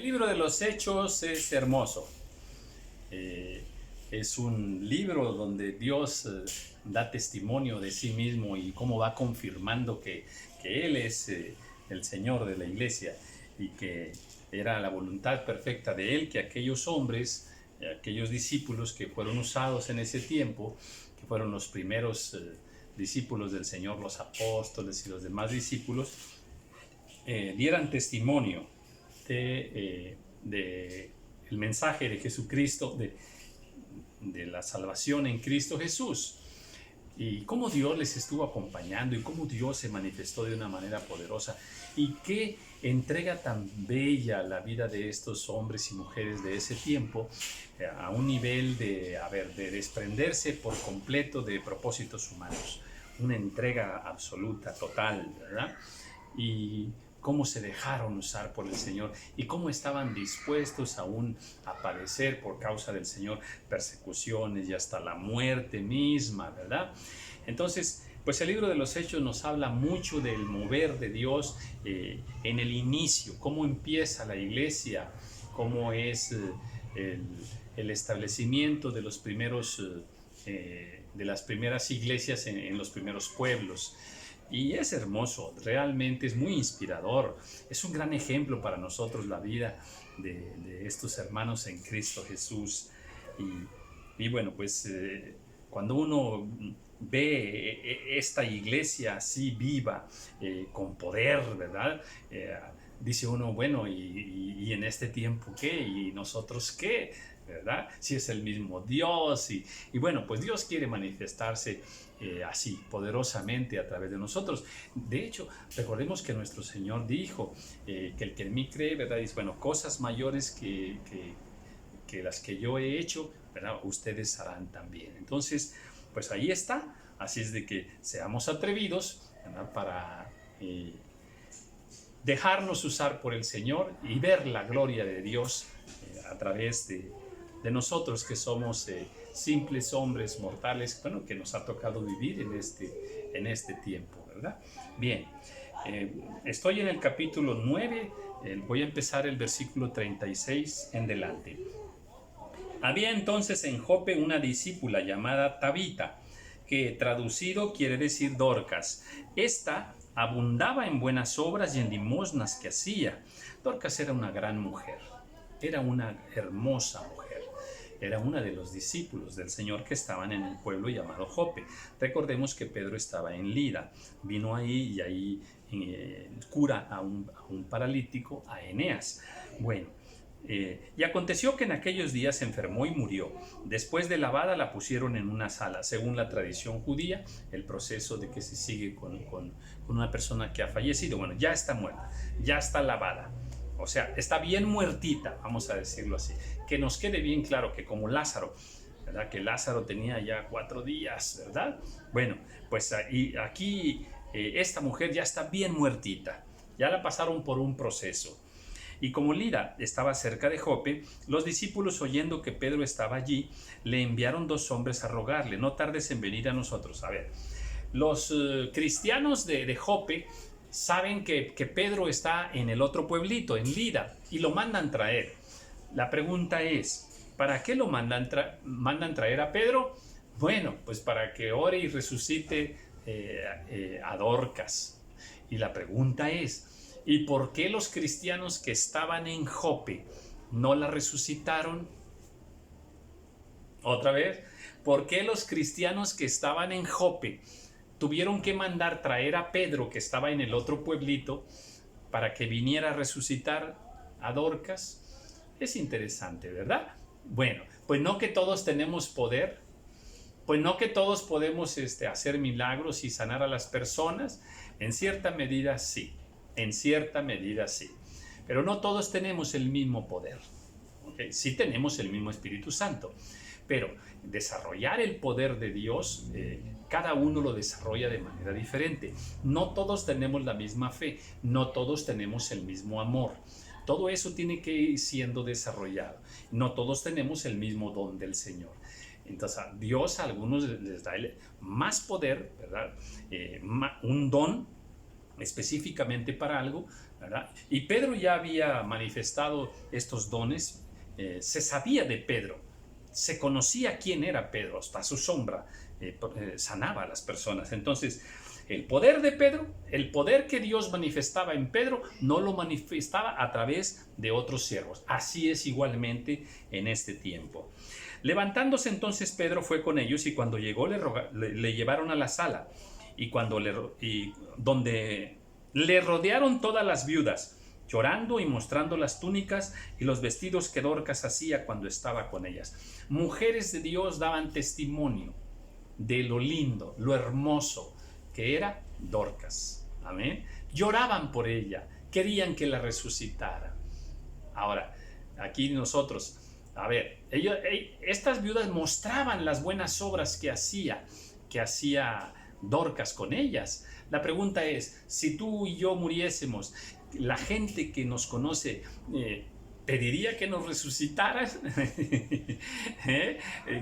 El libro de los Hechos es hermoso. Es un libro donde Dios da testimonio de sí mismo y cómo va confirmando que Él es el Señor de la iglesia y que era la voluntad perfecta de Él que aquellos hombres, aquellos discípulos que fueron usados en ese tiempo, que fueron los primeros discípulos del Señor, los apóstoles y los demás discípulos, dieran testimonio de el mensaje de Jesucristo, de la salvación en Cristo Jesús, y cómo Dios les estuvo acompañando y cómo Dios se manifestó de una manera poderosa y qué entrega tan bella la vida de estos hombres y mujeres de ese tiempo, a un nivel de desprenderse por completo de propósitos humanos, una entrega absoluta, total, ¿verdad? Y cómo se dejaron usar por el Señor y cómo estaban dispuestos aún a padecer por causa del Señor persecuciones y hasta la muerte misma, ¿verdad? Entonces, pues el libro de los Hechos nos habla mucho del mover de Dios en el inicio, cómo empieza la iglesia, cómo es el establecimiento de los primeros, de las primeras iglesias en los primeros pueblos. Y es hermoso, realmente es muy inspirador, es un gran ejemplo para nosotros la vida de estos hermanos en Cristo Jesús. Y bueno, pues cuando uno ve esta iglesia así viva, con poder, ¿verdad? Dice uno, bueno, ¿y en este tiempo qué? ¿Y nosotros qué? ¿Verdad? Si es el mismo Dios y bueno, pues Dios quiere manifestarse así, poderosamente a través de nosotros. De hecho, recordemos que nuestro Señor dijo que el que en mí cree, ¿verdad? Dice, bueno, cosas mayores que las que yo he hecho, ¿verdad? Ustedes harán también. Entonces, pues ahí está. Así es de que seamos atrevidos, ¿verdad? Para dejarnos usar por el Señor y ver la gloria de Dios a través de nosotros que somos simples hombres mortales, bueno, que nos ha tocado vivir en este tiempo, ¿verdad? Bien, estoy en el capítulo 9, voy a empezar el versículo 36 en delante. Había entonces en Jope una discípula llamada Tabita, que traducido quiere decir Dorcas. Esta abundaba en buenas obras y en limosnas que hacía. Dorcas era una gran mujer, era una hermosa mujer. Era una de los discípulos del Señor que estaban en el pueblo llamado Jope. Recordemos que Pedro estaba en Lida, vino ahí y ahí cura a un paralítico, a Eneas. Bueno, y aconteció que en aquellos días se enfermó y murió. Después de lavada la pusieron en una sala. Según la tradición judía, el proceso de que se sigue con una persona que ha fallecido, bueno, ya está muerta, ya está lavada. O sea, está bien muertita, vamos a decirlo así. Que nos quede bien claro que como Lázaro, ¿verdad? Que Lázaro tenía ya 4 días, ¿verdad? Bueno, pues aquí esta mujer ya está bien muertita. Ya la pasaron por un proceso. Y como Lida estaba cerca de Jope, los discípulos, oyendo que Pedro estaba allí, le enviaron 2 hombres a rogarle, no tardes en venir a nosotros. A ver, los cristianos de Jope saben que Pedro está en el otro pueblito, en Lida, y lo mandan traer. La pregunta es, ¿para qué lo mandan traer a Pedro? Bueno, pues para que ore y resucite a Dorcas. Y la pregunta es, ¿y por qué los cristianos que estaban en Jope no la resucitaron? Otra vez, ¿por qué los cristianos que estaban en Jope tuvieron que mandar traer a Pedro, que estaba en el otro pueblito, para que viniera a resucitar a Dorcas? Es interesante, ¿verdad? Bueno, pues no que todos tenemos poder, pues no que todos podemos hacer milagros y sanar a las personas. En cierta medida sí, en cierta medida sí, pero no todos tenemos el mismo poder, ¿okay? Sí tenemos el mismo Espíritu Santo, pero desarrollar el poder de Dios, cada uno lo desarrolla de manera diferente. No todos tenemos la misma fe, no todos tenemos el mismo amor. Todo eso tiene que ir siendo desarrollado. No todos tenemos el mismo don del Señor. Entonces, a Dios a algunos les da más poder, ¿verdad? Un don específicamente para algo, ¿verdad? Y Pedro ya había manifestado estos dones, se sabía de Pedro, se conocía quién era Pedro, hasta su sombra sanaba a las personas. Entonces, el poder de Pedro, el poder que Dios manifestaba en Pedro, no lo manifestaba a través de otros siervos. Así es igualmente en este tiempo. Levantándose entonces Pedro fue con ellos, y cuando llegó le llevaron a la sala, y donde le rodearon todas las viudas, llorando y mostrando las túnicas y los vestidos que Dorcas hacía cuando estaba con ellas. Mujeres de Dios daban testimonio de lo lindo, lo hermoso que era Dorcas. Amén. Lloraban por ella, querían que la resucitara. Ahora, aquí nosotros, a ver, estas viudas mostraban las buenas obras que hacía Dorcas con ellas. La pregunta es, si tú y yo muriésemos, la gente que nos conoce pediría que nos resucitaran.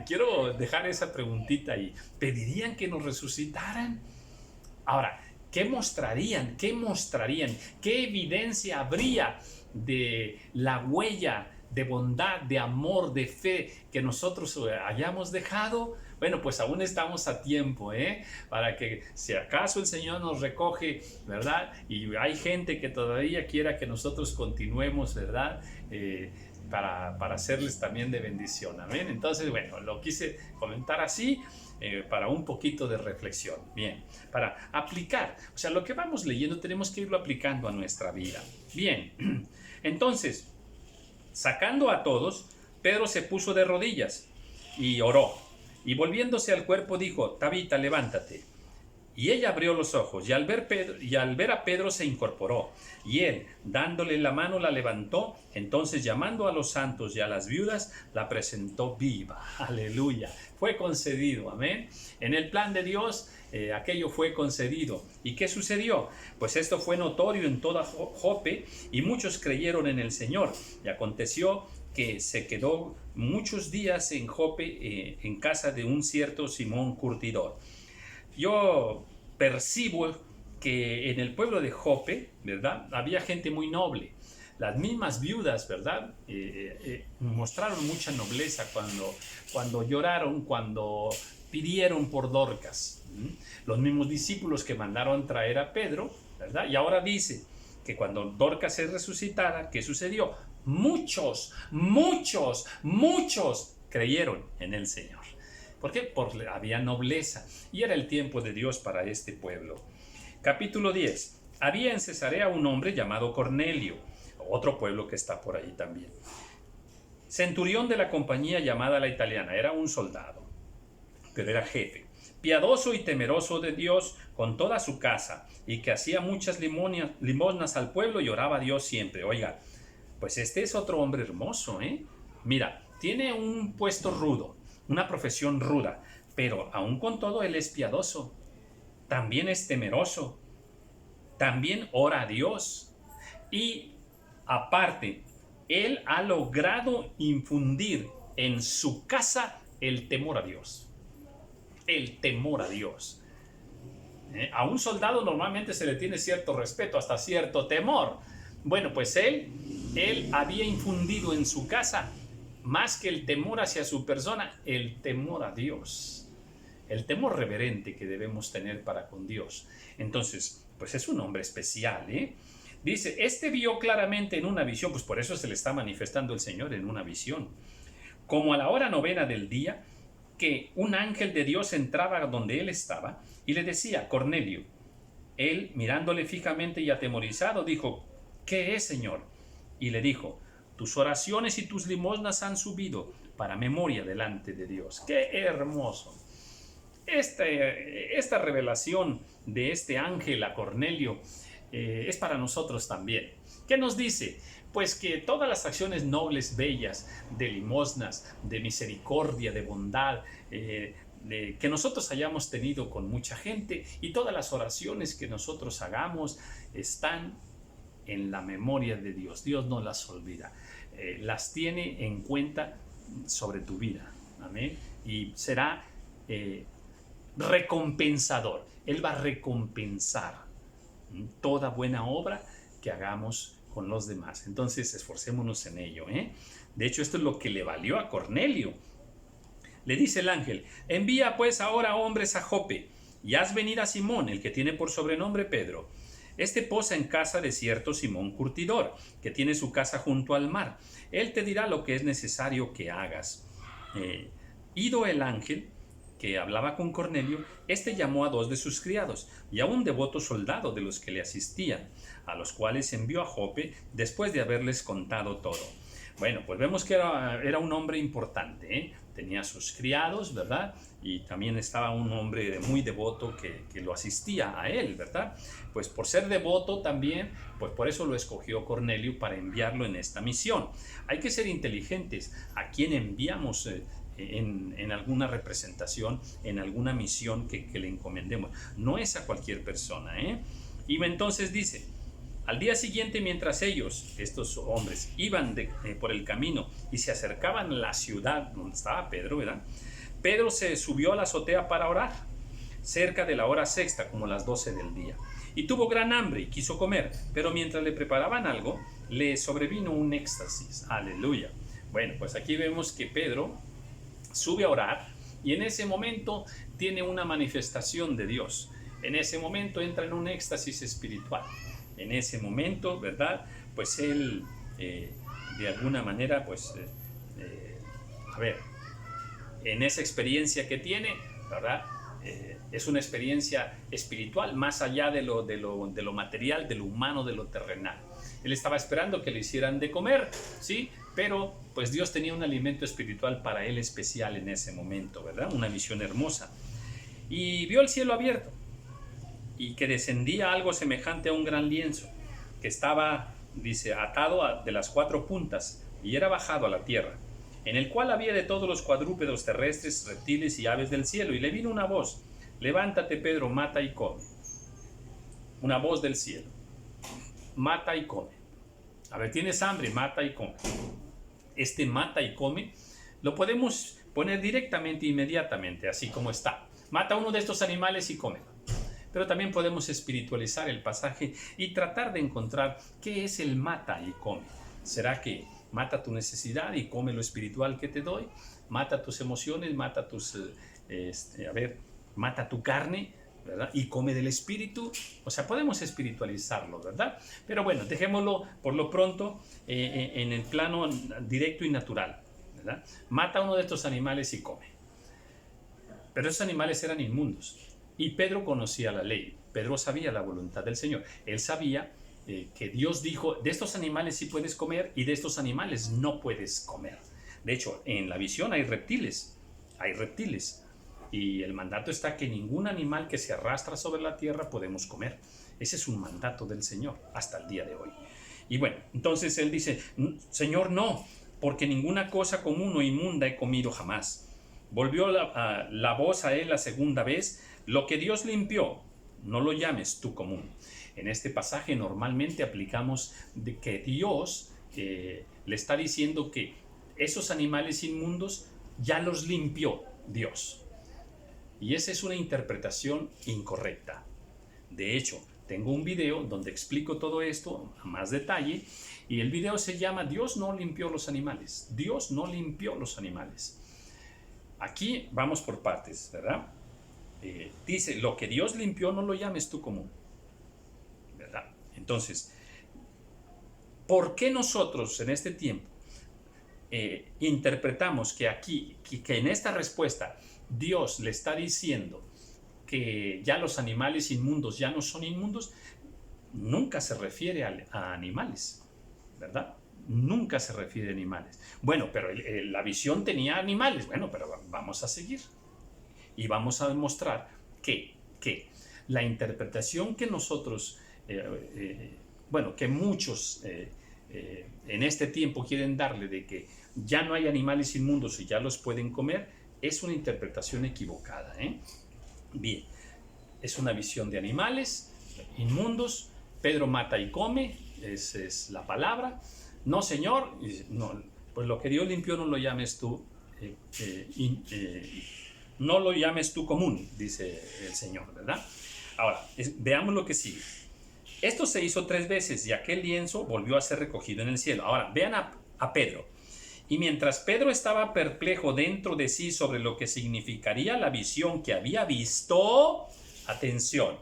Quiero dejar esa preguntita ahí. ¿Pedirían que nos resucitaran? Ahora, ¿qué mostrarían? ¿Qué mostrarían? ¿Qué evidencia habría de la huella de bondad, de amor, de fe que nosotros hayamos dejado? Bueno, pues aún estamos a tiempo, para que si acaso el Señor nos recoge, ¿verdad? Y hay gente que todavía quiera que nosotros continuemos, ¿verdad? Para hacerles también de bendición, amén. Entonces, bueno, lo quise comentar así, para un poquito de reflexión. Bien, para aplicar, o sea, lo que vamos leyendo tenemos que irlo aplicando a nuestra vida. Bien, entonces, sacando a todos, Pedro se puso de rodillas y oró, y volviéndose al cuerpo dijo: Tabita, levántate. Y ella abrió los ojos, y al ver a Pedro se incorporó, y él, dándole la mano, la levantó. Entonces, llamando a los santos y a las viudas, la presentó viva. Aleluya. Fue concedido, amén. En el plan de Dios, aquello fue concedido. ¿Y qué sucedió? Pues esto fue notorio en toda Jope, y muchos creyeron en el Señor. Y aconteció que se quedó muchos días en Jope, en casa de un cierto Simón curtidor. Yo percibo que en el pueblo de Jope, ¿verdad?, había gente muy noble. Las mismas viudas, ¿verdad?, mostraron mucha nobleza cuando lloraron, cuando pidieron por Dorcas. Los mismos discípulos que mandaron traer a Pedro, ¿verdad? Y ahora dice que cuando Dorcas es resucitada, ¿qué sucedió? Muchos creyeron en el Señor. ¿Por qué? Porque había nobleza, y era el tiempo de Dios para este pueblo. Capítulo 10. Había en Cesarea un hombre llamado Cornelio, otro pueblo que está por ahí también, centurión de la compañía llamada La Italiana. Era un soldado, pero era jefe, piadoso y temeroso de Dios con toda su casa, y que hacía muchas limosnas al pueblo y oraba a Dios siempre. Oiga, pues este es otro hombre hermoso, Mira, tiene un puesto rudo, una profesión ruda, pero aún con todo él es piadoso, también es temeroso, también ora a Dios, y aparte, él ha logrado infundir en su casa el temor a Dios. El temor a Dios. A un soldado normalmente se le tiene cierto respeto, hasta cierto temor. Bueno, pues él había infundido en su casa, más que el temor hacia su persona, el temor a Dios, el temor reverente que debemos tener para con Dios. Entonces, pues es un hombre especial, Dice, este vio claramente en una visión, pues por eso se le está manifestando el Señor en una visión, como a la hora 9 del día, que un ángel de Dios entraba donde él estaba y le decía: Cornelio. Él, mirándole fijamente y atemorizado, dijo: ¿Qué es, Señor? Y le dijo: tus oraciones y tus limosnas han subido para memoria delante de Dios. ¡Qué hermoso! Esta revelación de este ángel a Cornelio es para nosotros también. ¿Qué nos dice? Pues que todas las acciones nobles, bellas, de limosnas, de misericordia, de bondad, que nosotros hayamos tenido con mucha gente, y todas las oraciones que nosotros hagamos están en la memoria de Dios. Dios no las olvida, las tiene en cuenta sobre tu vida. Amén. Y será recompensador. Él va a recompensar toda buena obra que hagamos con los demás. Entonces, esforcémonos en ello. De hecho, esto es lo que le valió a Cornelio. Le dice el ángel: envía pues ahora hombres a Jope, y haz venir a Simón, el que tiene por sobrenombre Pedro. Este posa en casa de cierto Simón curtidor, que tiene su casa junto al mar. Él te dirá lo que es necesario que hagas. Ido el ángel que hablaba con Cornelio, este llamó a 2 de sus criados y a un devoto soldado de los que le asistían, a los cuales envió a Jope después de haberles contado todo. Bueno, pues vemos que era un hombre importante, tenía sus criados, ¿verdad? Y también estaba un hombre muy devoto que lo asistía a él, ¿verdad? Pues por ser devoto también, pues por eso lo escogió Cornelio para enviarlo en esta misión. Hay que ser inteligentes a quién enviamos en alguna representación, en alguna misión que le encomendemos. No es a cualquier persona, Y entonces dice: al día siguiente, mientras ellos, estos hombres, iban por el camino y se acercaban a la ciudad donde estaba Pedro, ¿verdad? Pedro se subió a la azotea para orar, cerca de la hora sexta, como las 12 del día. Y tuvo gran hambre y quiso comer, pero mientras le preparaban algo, le sobrevino un éxtasis. Aleluya. Bueno, pues aquí vemos que Pedro sube a orar y en ese momento tiene una manifestación de Dios. En ese momento entra en un éxtasis espiritual. En ese momento, ¿verdad? Pues él, de alguna manera, pues, en esa experiencia que tiene, ¿verdad? Es una experiencia espiritual, más allá de lo material, de lo humano, de lo terrenal. Él estaba esperando que le hicieran de comer, ¿sí? Pero pues Dios tenía un alimento espiritual para él especial en ese momento, ¿verdad? Una visión hermosa. Y vio el cielo abierto y que descendía algo semejante a un gran lienzo, que estaba, dice, atado de las 4 puntas y era bajado a la tierra, en el cual había de todos los cuadrúpedos terrestres, reptiles y aves del cielo. Y le vino una voz: levántate, Pedro, mata y come. Una voz del cielo: mata y come. A ver, ¿tienes hambre? Mata y come. Este mata y come lo podemos poner directamente, inmediatamente, así como está. Mata uno de estos animales y come. Pero también podemos espiritualizar el pasaje y tratar de encontrar qué es el mata y come. ¿Será que mata tu necesidad y come lo espiritual que te doy? Mata tus emociones, mata mata tu carne, ¿verdad? Y come del espíritu. O sea, podemos espiritualizarlo, ¿verdad? Pero bueno, dejémoslo por lo pronto en el plano directo y natural, ¿verdad? Mata uno de estos animales y come. Pero esos animales eran inmundos. Y Pedro conocía la ley. Pedro sabía la voluntad del Señor. Él sabía que Dios dijo: de estos animales sí puedes comer y de estos animales no puedes comer. De hecho, en la visión hay reptiles. Hay reptiles. Y el mandato está que ningún animal que se arrastra sobre la tierra podemos comer. Ese es un mandato del Señor hasta el día de hoy. Y bueno, entonces él dice: Señor, no, porque ninguna cosa común o inmunda he comido jamás. Volvió la voz a él la segunda vez: lo que Dios limpió, no lo llames tú común. En este pasaje normalmente aplicamos de que Dios le está diciendo que esos animales inmundos ya los limpió Dios. Y esa es una interpretación incorrecta. De hecho, tengo un video donde explico todo esto a más detalle, y el video se llama Dios no limpió los animales. Dios no limpió los animales. Aquí vamos por partes, ¿verdad? Dice: lo que Dios limpió no lo llames tú común, ¿verdad? Entonces, ¿por qué nosotros en este tiempo interpretamos que aquí, que en esta respuesta Dios le está diciendo que ya los animales inmundos ya no son inmundos? Nunca se refiere a animales, ¿verdad? Nunca se refiere a animales. Bueno, pero la visión tenía animales. Bueno, pero vamos a seguir. Y vamos a demostrar que la interpretación que nosotros, que muchos en este tiempo quieren darle de que ya no hay animales inmundos y ya los pueden comer, es una interpretación equivocada. Bien, es una visión de animales inmundos. Pedro mata y come, esa es la palabra. No, Señor, no, pues lo que Dios limpió no lo llames tú no lo llames tú común, dice el Señor, ¿verdad? Ahora, veamos lo que sigue. Esto se hizo 3 veces y aquel lienzo volvió a ser recogido en el cielo. Ahora, vean a Pedro. Y mientras Pedro estaba perplejo dentro de sí sobre lo que significaría la visión que había visto, atención,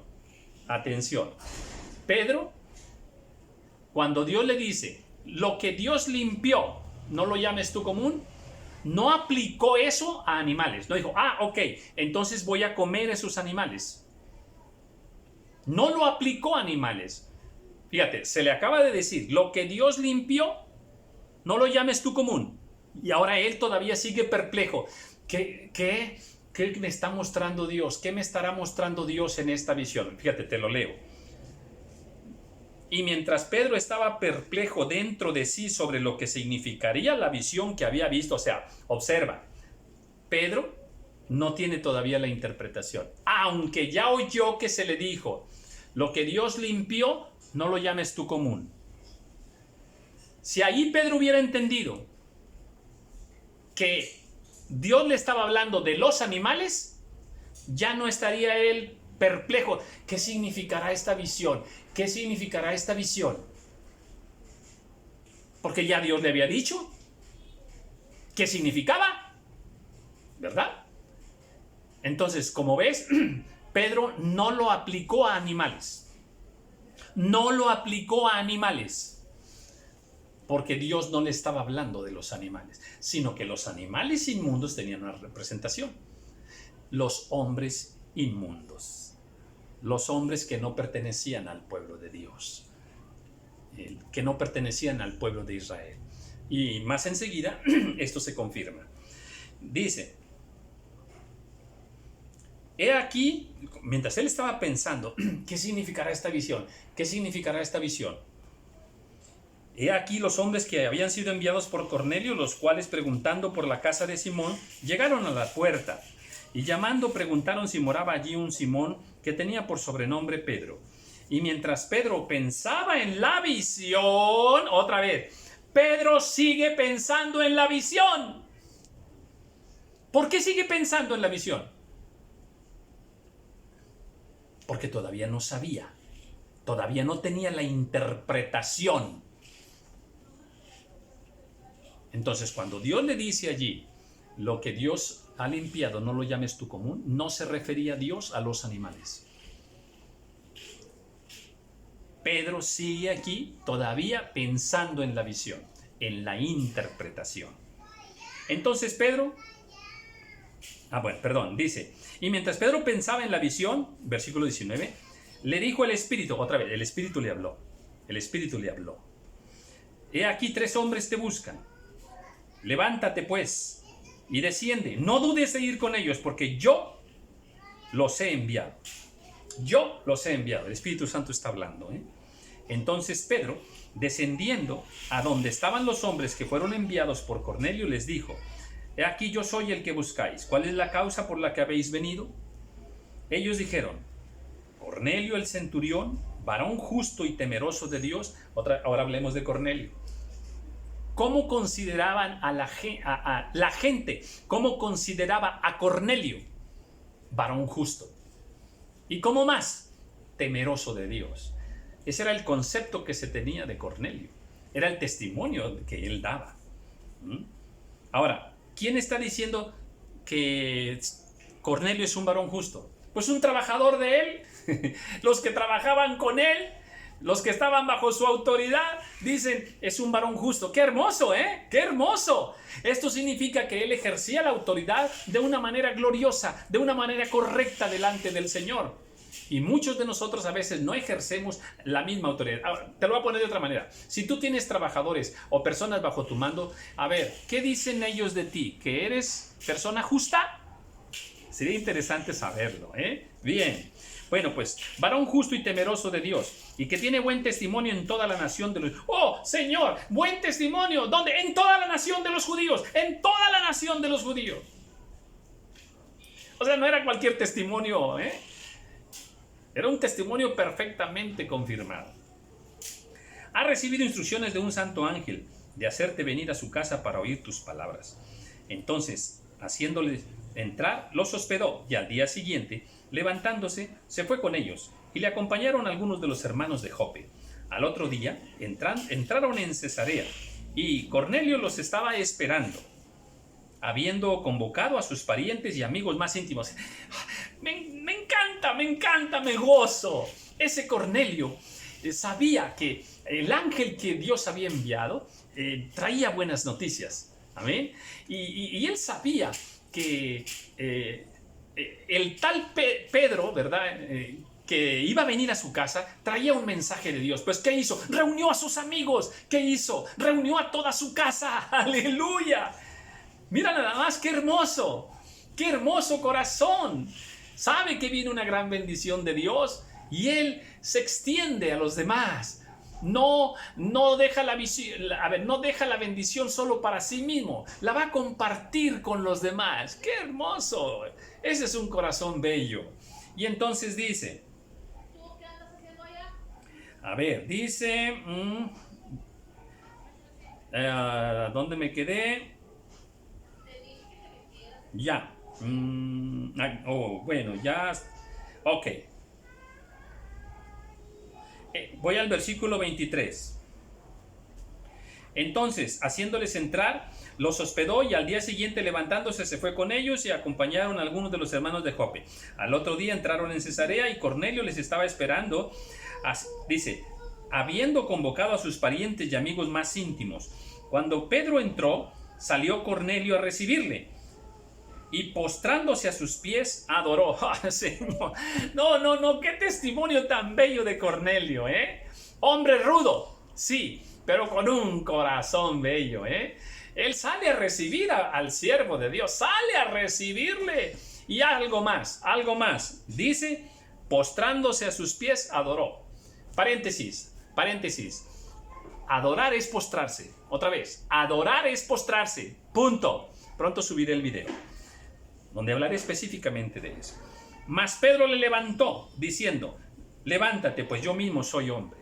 atención. Pedro, cuando Dios le dice, lo que Dios limpió, no lo llames tú común, no aplicó eso a animales. No dijo, ok, entonces voy a comer esos animales. No lo aplicó a animales. Fíjate, se le acaba de decir, lo que Dios limpió, no lo llames tú común. Y ahora él todavía sigue perplejo. ¿Qué me está mostrando Dios? ¿Qué me estará mostrando Dios en esta visión? Fíjate, te lo leo. Y mientras Pedro estaba perplejo dentro de sí sobre lo que significaría la visión que había visto, o sea, observa, Pedro no tiene todavía la interpretación. Aunque ya oyó que se le dijo, lo que Dios limpió, no lo llames tú común. Si ahí Pedro hubiera entendido que Dios le estaba hablando de los animales, ya no estaría él perplejo. ¿Qué significará esta visión? ¿Qué significará esta visión? Porque ya Dios le había dicho qué significaba, ¿verdad? Entonces, como ves, Pedro no lo aplicó a animales. No lo aplicó a animales. Porque Dios no le estaba hablando de los animales, sino que los animales inmundos tenían una representación. Los hombres inmundos. Los hombres que no pertenecían al pueblo de Dios. Que no pertenecían al pueblo de Israel. Y más enseguida, esto se confirma. Dice, he aquí, mientras él estaba pensando, ¿qué significará esta visión? ¿Qué significará esta visión? He aquí los hombres que habían sido enviados por Cornelio, los cuales preguntando por la casa de Simón, llegaron a la puerta, y llamando preguntaron si moraba allí un Simón, que tenía por sobrenombre Pedro. Y mientras Pedro pensaba en la visión, otra vez, Pedro sigue pensando en la visión. ¿Por qué sigue pensando en la visión? Porque todavía no sabía, todavía no tenía la interpretación. Entonces, cuando Dios le dice allí, lo que Dios ha limpiado, no lo llames tú común, no se refería a Dios a los animales. Pedro sigue aquí todavía pensando en la visión, en la interpretación. Entonces Pedro, dice, y mientras Pedro pensaba en la visión, versículo 19, le dijo el Espíritu, otra vez, el Espíritu le habló, he aquí 3 hombres te buscan. Levántate pues y desciende, no dudes de ir con ellos, porque yo los he enviado. Yo los he enviado. El Espíritu Santo está hablando. Entonces Pedro, descendiendo a donde estaban los hombres que fueron enviados por Cornelio, les dijo, he aquí yo soy el que buscáis. ¿Cuál es la causa por la que habéis venido? Ellos dijeron, Cornelio el centurión, varón justo y temeroso de Dios. Ahora hablemos de Cornelio. ¿Cómo consideraban a la gente? ¿Cómo consideraba a Cornelio? Varón justo. ¿Y cómo más? Temeroso de Dios. Ese era el concepto que se tenía de Cornelio. Era el testimonio que él daba. Ahora, ¿quién está diciendo que Cornelio es un varón justo? Pues un trabajador de él. Los que trabajaban con él, los que estaban bajo su autoridad, dicen, es un varón justo. ¡Qué hermoso, ¡Qué hermoso! Esto significa que él ejercía la autoridad de una manera gloriosa, de una manera correcta delante del Señor. Y muchos de nosotros a veces no ejercemos la misma autoridad. Ahora, te lo voy a poner de otra manera. Si tú tienes trabajadores o personas bajo tu mando, a ver, ¿qué dicen ellos de ti? ¿Que eres persona justa? Sería interesante saberlo, Bien. Bueno, pues, varón justo y temeroso de Dios, y que tiene buen testimonio en toda la nación de los... ¡Oh, Señor! ¡Buen testimonio! ¿Dónde? En toda la nación de los judíos. En toda la nación de los judíos. O sea, no era cualquier testimonio, Era un testimonio perfectamente confirmado. Ha recibido instrucciones de un santo ángel de hacerte venir a su casa para oír tus palabras. Entonces, haciéndole entrar, los hospedó, y al día siguiente, levantándose, se fue con ellos, y le acompañaron algunos de los hermanos de Jope. Al otro día entraron en Cesarea, y Cornelio los estaba esperando, habiendo convocado a sus parientes y amigos más íntimos. Me encanta, me gozo. Ese Cornelio sabía que el ángel que Dios había enviado traía buenas noticias. Amén. Y él sabía que el tal Pedro, ¿verdad?, que iba a venir a su casa, traía un mensaje de Dios. Pues, ¿qué hizo? Reunió a sus amigos. ¿Qué hizo? Reunió a toda su casa. ¡Aleluya! Mira nada más, qué hermoso corazón. Sabe que viene una gran bendición de Dios y él se extiende a los demás. No deja no deja la bendición solo para sí mismo, la va a compartir con los demás. ¡Qué hermoso! Ese es un corazón bello. Y entonces dice, ¿Tú qué andas haciendo allá? a ver, dice, ¿dónde me quedé? Te dije que te metieras. Ya. Bueno, ya. Ok. Voy al versículo 23. Entonces, haciéndoles entrar, los hospedó, y al día siguiente, levantándose, se fue con ellos, y acompañaron a algunos de los hermanos de Jope. Al otro día entraron en Cesarea, y Cornelio les estaba esperando. Dice, habiendo convocado a sus parientes y amigos más íntimos. Cuando Pedro entró, salió Cornelio a recibirle, y postrándose a sus pies, adoró. ¡Ah, Señor! No, qué testimonio tan bello de Cornelio, ¿eh? Hombre rudo, sí, pero con un corazón bello, ¿eh? Él sale a recibir al siervo de Dios, sale a recibirle. Y algo más, dice, postrándose a sus pies, adoró. Paréntesis. Adorar es postrarse. Otra vez, adorar es postrarse. Punto. Pronto subiré el video, donde hablaré específicamente de eso. Mas Pedro le levantó, diciendo, levántate, pues yo mismo soy hombre.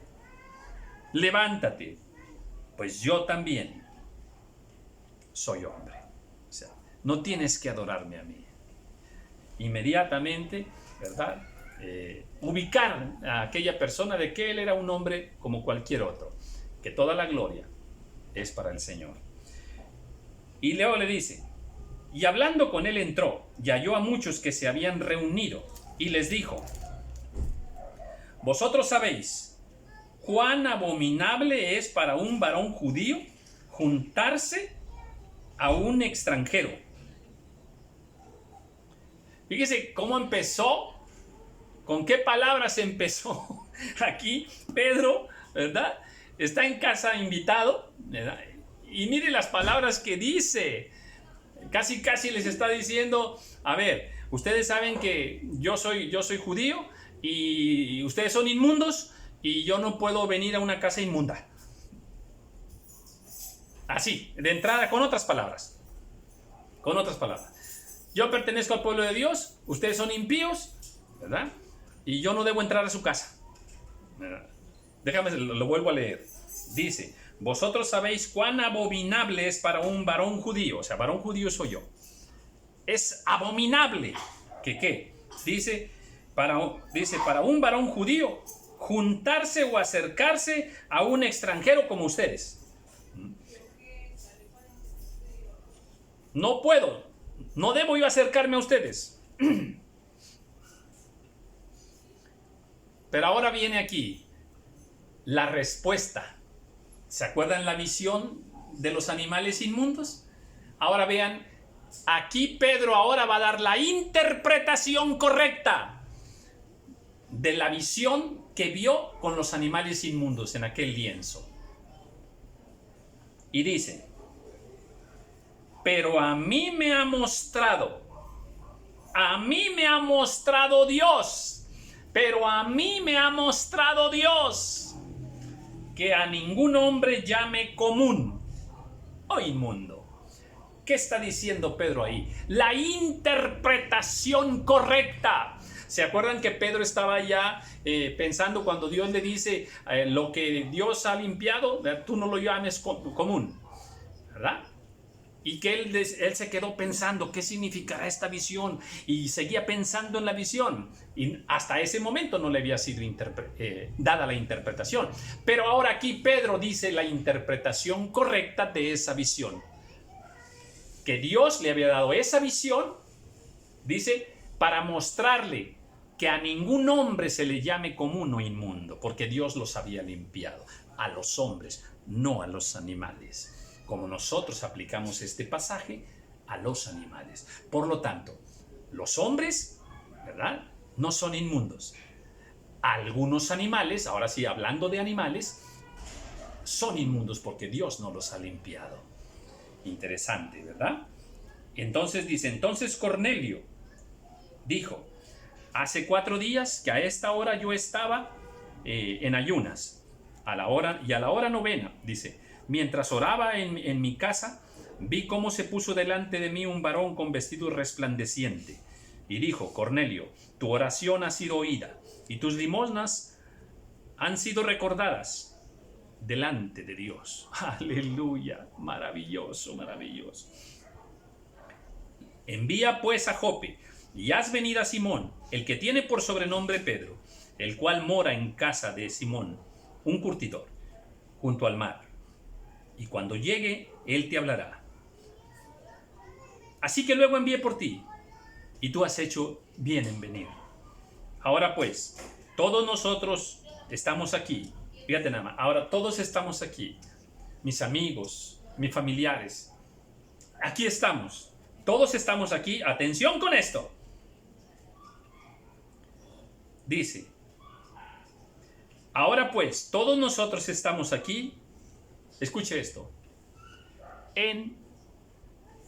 Levántate, pues yo también soy hombre. O sea, no tienes que adorarme a mí. Inmediatamente, ¿verdad?, ubicar a aquella persona de que él era un hombre como cualquier otro, que toda la gloria es para el Señor. Y luego le dice, y hablando con él entró, y halló a muchos que se habían reunido, y les dijo, vosotros sabéis cuán abominable es para un varón judío juntarse a un extranjero. Fíjese cómo empezó, con qué palabras empezó. Aquí Pedro, ¿verdad?, está en casa invitado, ¿verdad?, y mire las palabras que dice. Casi les está diciendo, a ver, ustedes saben que yo soy judío y ustedes son inmundos y yo no puedo venir a una casa inmunda. Así, de entrada, con otras palabras. Yo pertenezco al pueblo de Dios, ustedes son impíos, ¿verdad?, y yo no debo entrar a su casa, ¿verdad? Déjame, lo vuelvo a leer. Dice, vosotros sabéis cuán abominable es para un varón judío, o sea, varón judío soy yo. Es abominable. ¿Qué? Dice, para un varón judío juntarse o acercarse a un extranjero como ustedes. No puedo, no debo yo acercarme a ustedes. Pero ahora viene aquí la respuesta. ¿Se acuerdan la visión de los animales inmundos? Ahora vean, aquí Pedro ahora va a dar la interpretación correcta de la visión que vio con los animales inmundos en aquel lienzo. Y dice, pero a mí me ha mostrado Dios, que a ningún hombre llame común o inmundo. ¿Qué está diciendo Pedro ahí? La interpretación correcta. ¿Se acuerdan que Pedro estaba ya pensando cuando Dios le dice, lo que Dios ha limpiado, tú no lo llames común, ¿verdad? Y que él se quedó pensando, ¿qué significará esta visión? Y seguía pensando en la visión. Y hasta ese momento no le había sido dada la interpretación. Pero ahora aquí Pedro dice la interpretación correcta de esa visión. Que Dios le había dado esa visión, dice, para mostrarle que a ningún hombre se le llame común o inmundo, porque Dios los había limpiado. A los hombres, no a los animales. Como nosotros aplicamos este pasaje a los animales. Por lo tanto, los hombres, ¿verdad?, no son inmundos. Algunos animales, ahora sí, hablando de animales, son inmundos porque Dios no los ha limpiado. Interesante, ¿verdad? Entonces dice, entonces Cornelio dijo, hace 4 días que a esta hora yo estaba en ayunas, a la hora 9, dice, mientras oraba en mi casa, vi cómo se puso delante de mí un varón con vestido resplandeciente y dijo, Cornelio, tu oración ha sido oída y tus limosnas han sido recordadas delante de Dios. Aleluya, maravilloso, maravilloso. Envía pues a Jope y haz venir a Simón, el que tiene por sobrenombre Pedro, el cual mora en casa de Simón, un curtidor, junto al mar. Y cuando llegue, él te hablará. Así que luego envié por ti, y tú has hecho bien en venir. Ahora pues, todos nosotros estamos aquí. Fíjate nada más, ahora todos estamos aquí. Mis amigos, mis familiares. Aquí estamos. Todos estamos aquí. Atención con esto. Dice, ahora pues, todos nosotros estamos aquí. Escuche esto. En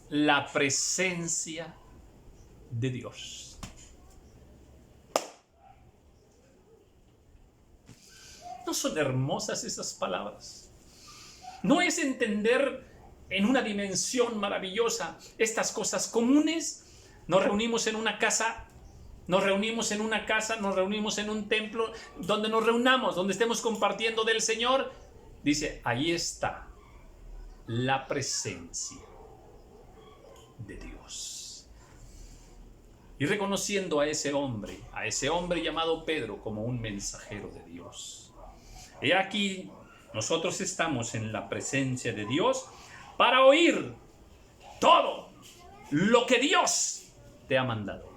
la presencia de Dios. ¿No son hermosas esas palabras? ¿No es entender en una dimensión maravillosa estas cosas comunes? Nos reunimos en una casa, nos reunimos en un templo, donde nos reunamos, donde estemos compartiendo del Señor. Dice, ahí está la presencia de Dios. Y reconociendo a ese hombre llamado Pedro como un mensajero de Dios. He aquí, nosotros estamos en la presencia de Dios para oír todo lo que Dios te ha mandado.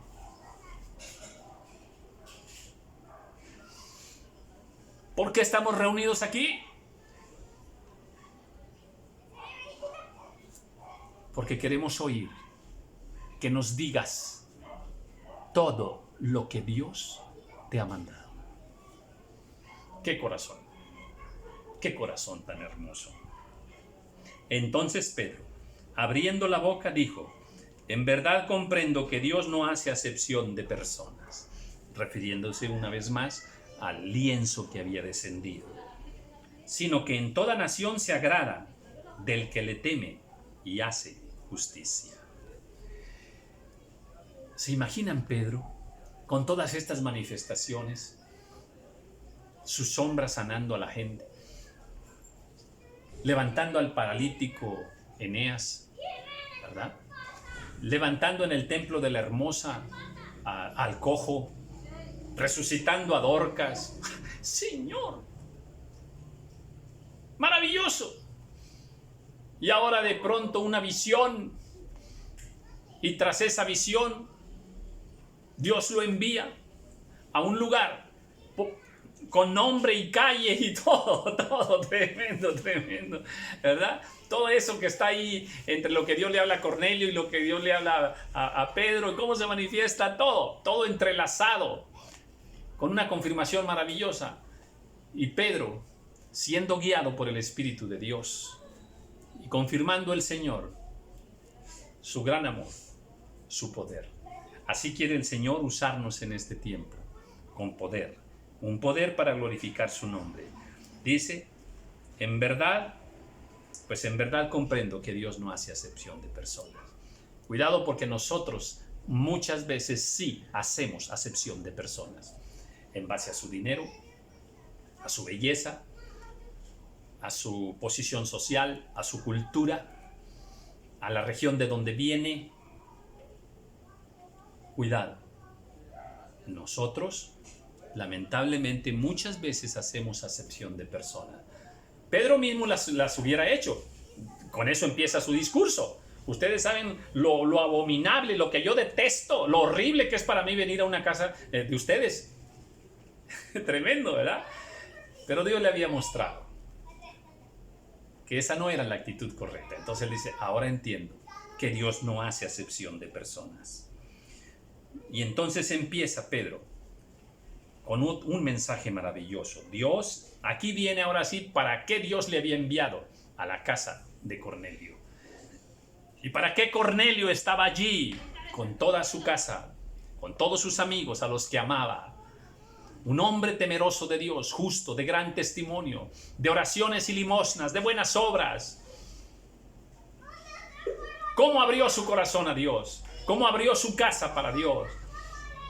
¿Por qué estamos reunidos aquí? Porque queremos oír que nos digas todo lo que Dios te ha mandado. ¡Qué corazón! ¡Qué corazón tan hermoso! Entonces Pedro, abriendo la boca, dijo, en verdad comprendo que Dios no hace acepción de personas, refiriéndose una vez más al lienzo que había descendido, sino que en toda nación se agrada del que le teme y hace justicia. ¿Se imaginan Pedro con todas estas manifestaciones? Su sombra sanando a la gente, levantando al paralítico Eneas, ¿verdad? Levantando en el templo de la Hermosa al cojo, resucitando a Dorcas. Señor, maravilloso. Y ahora de pronto una visión, y tras esa visión Dios lo envía a un lugar con nombre y calle y todo, tremendo, ¿verdad? Todo eso que está ahí entre lo que Dios le habla a Cornelio y lo que Dios le habla a Pedro, y cómo se manifiesta todo entrelazado, con una confirmación maravillosa. Y Pedro, siendo guiado por el Espíritu de Dios, y confirmando el Señor su gran amor, su poder. Así quiere el Señor usarnos en este tiempo, con poder, un poder para glorificar su nombre. Dice, en verdad comprendo que Dios no hace acepción de personas. Cuidado, porque nosotros muchas veces sí hacemos acepción de personas, en base a su dinero, a su belleza, a su posición social, a su cultura. a la región de donde viene, cuidado. Nosotros, lamentablemente, muchas veces hacemos acepción de personas. Pedro mismo las hubiera hecho. Con eso empieza su discurso. Ustedes saben lo abominable, lo que yo detesto, lo horrible que es para mí venir a una casa de ustedes. Tremendo, ¿verdad? Pero Dios le había mostrado que esa no era la actitud correcta. Entonces él dice, ahora entiendo que Dios no hace acepción de personas. Y entonces empieza Pedro con un mensaje maravilloso. Dios, aquí viene ahora sí, ¿para qué Dios le había enviado a la casa de Cornelio? ¿Y para qué Cornelio estaba allí con toda su casa, con todos sus amigos a los que amaba? Un hombre temeroso de Dios, justo, de gran testimonio, de oraciones y limosnas, de buenas obras. ¿Cómo abrió su corazón a Dios? ¿Cómo abrió su casa para Dios?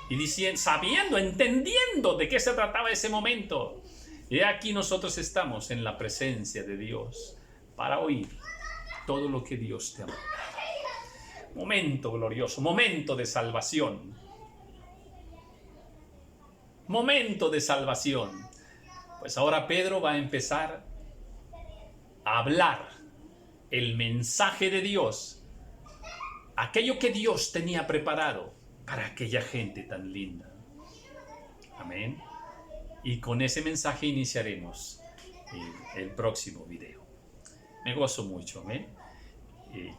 Y diciendo, sabiendo, entendiendo de qué se trataba ese momento. Y aquí nosotros estamos en la presencia de Dios para oír todo lo que Dios te ha mandado. Momento glorioso, momento de salvación. Momento de salvación. Pues ahora Pedro va a empezar a hablar el mensaje de Dios, aquello que Dios tenía preparado para aquella gente tan linda. Amén. Y con ese mensaje iniciaremos el próximo video. Me gozo mucho, amén.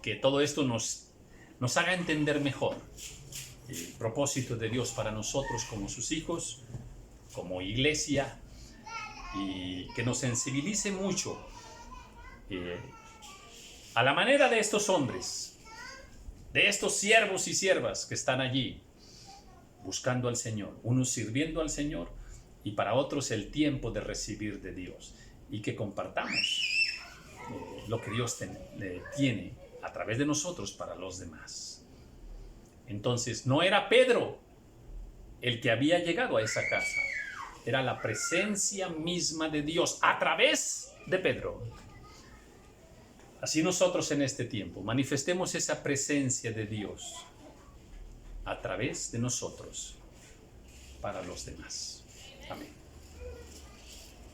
Que todo esto nos haga entender mejor el propósito de Dios para nosotros como sus hijos, como iglesia, y que nos sensibilice mucho a la manera de estos hombres, de estos siervos y siervas que están allí buscando al Señor, unos sirviendo al Señor y para otros el tiempo de recibir de Dios, y que compartamos lo que Dios tiene a través de nosotros para los demás. Entonces no era Pedro el que había llegado a esa casa, era la presencia misma de Dios a través de Pedro. Así nosotros en este tiempo manifestemos esa presencia de Dios a través de nosotros para los demás. Amén.